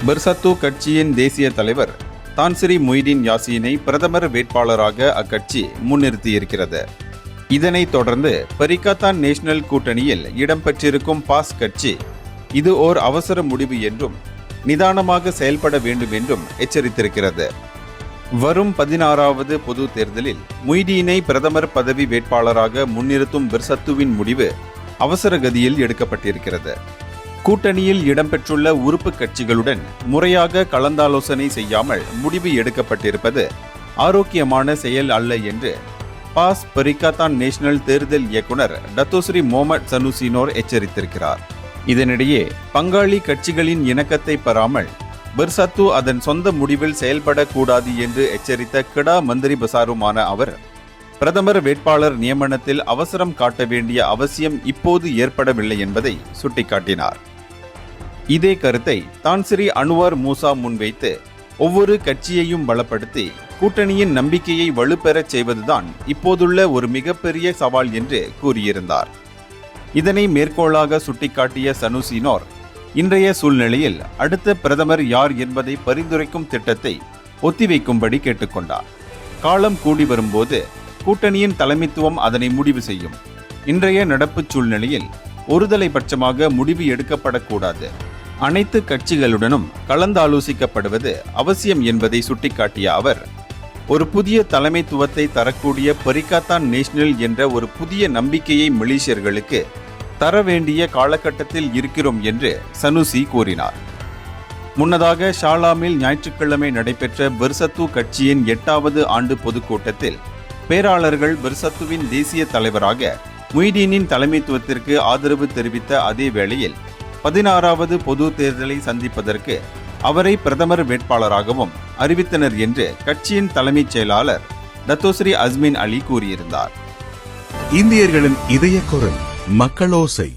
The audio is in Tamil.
பெர்சத்து கட்சியின் தேசிய தலைவர் தான்சிரி மொய்தீன் யாசீனை பிரதமர் வேட்பாளராக அக்கட்சி முன்னிறுத்தியிருக்கிறது. இதனைத் தொடர்ந்து பரிகாத்தான் நேஷனல் கூட்டணியில் இடம்பெற்றிருக்கும் பாஸ் கட்சி இது ஓர் அவசர முடிவு என்றும் நிதானமாக செயல்பட வேண்டும் என்றும் எச்சரித்திருக்கிறது. வரும் 16வது பொது தேர்தலில் மொய்தீனை பிரதமர் பதவி வேட்பாளராக முன்னிறுத்தும் பெர்சத்துவின் முடிவு அவசர கதியில் எடுக்கப்பட்டிருக்கிறது. கூட்டணியில் இடம்பெற்றுள்ள உறுப்பு கட்சிகளுடன் முறையாக கலந்தாலோசனை செய்யாமல் முடிவு எடுக்கப்பட்டிருப்பது ஆரோக்கியமான செயல் அல்ல என்று பாஸ் பரிகாத்தான் நேஷனல் தேர்தல் இயக்குனர் டத்தோஸ்ரீ மொஹமட் சனுசினோர் எச்சரித்திருக்கிறார். இதனிடையே பங்காளி கட்சிகளின் இணக்கத்தை பெறாமல் பெர்சத்து அதன் சொந்த முடிவில் செயல்படக்கூடாது என்று எச்சரித்த கிடா மந்திரி பசாருமான அவர் பிரதமர் வேட்பாளர் நியமனத்தில் அவசரம் காட்ட வேண்டிய அவசியம் இப்போது ஏற்படவில்லை என்பதை சுட்டிக்காட்டினார். இதே கருத்தை தான்சிரி அன்வார் மூசா முன்வைத்து ஒவ்வொரு கட்சியையும் பலப்படுத்தி கூட்டணியின் நம்பிக்கையை வலுப்பெறச் செய்வதுதான் இப்போதுள்ள ஒரு மிகப்பெரிய சவால் என்று கூறியிருந்தார். இதனை மேற்கோளாக சுட்டிக்காட்டிய சனுசினோர் இன்றைய சூழ்நிலையில் அடுத்த பிரதமர் யார் என்பதை பரிந்துரைக்கும் திட்டத்தை ஒத்திவைக்கும்படி கேட்டுக்கொண்டார். காலம் கூடி வரும்போது கூட்டணியின் தலைமைத்துவம் அதனை முடிவு செய்யும். இன்றைய நடப்பு சூழ்நிலையில் ஒருதலை பட்சமாக முடிவு எடுக்கப்படக்கூடாது. அனைத்து கட்சிகளுடனும் கலந்தாலோசிக்கப்படுவது அவசியம் என்பதை சுட்டிக்காட்டிய அவர் ஒரு புதிய தலைமைத்துவத்தை தரக்கூடிய பரிகாத்தான் நேஷனல் என்ற ஒரு புதிய நம்பிக்கையை மலேசியர்களுக்கு தர வேண்டிய காலகட்டத்தில் இருக்கிறோம் என்று சனுசி கூறினார். முன்னதாக ஷாலாமில் ஞாயிற்றுக்கிழமை நடைபெற்ற பெர்சத்து கட்சியின் 8வது ஆண்டு பொதுக்கூட்டத்தில் பேராளர்கள் பெர்சத்துவின் தேசிய தலைவராக மொய்தீனின் தலைமைத்துவத்திற்கு ஆதரவு தெரிவித்த அதே வேளையில் 16வது பொது தேர்தலை சந்திப்பதற்கு அவரை பிரதமர் வேட்பாளராகவும் அறிவித்தனர் என்று கட்சியின் தலைமைச் செயலாளர் டத்தோஸ்ரீ அஸ்மின் அலி கூறியிருந்தார். இந்தியர்களின் இதய குரல் மக்களோசை.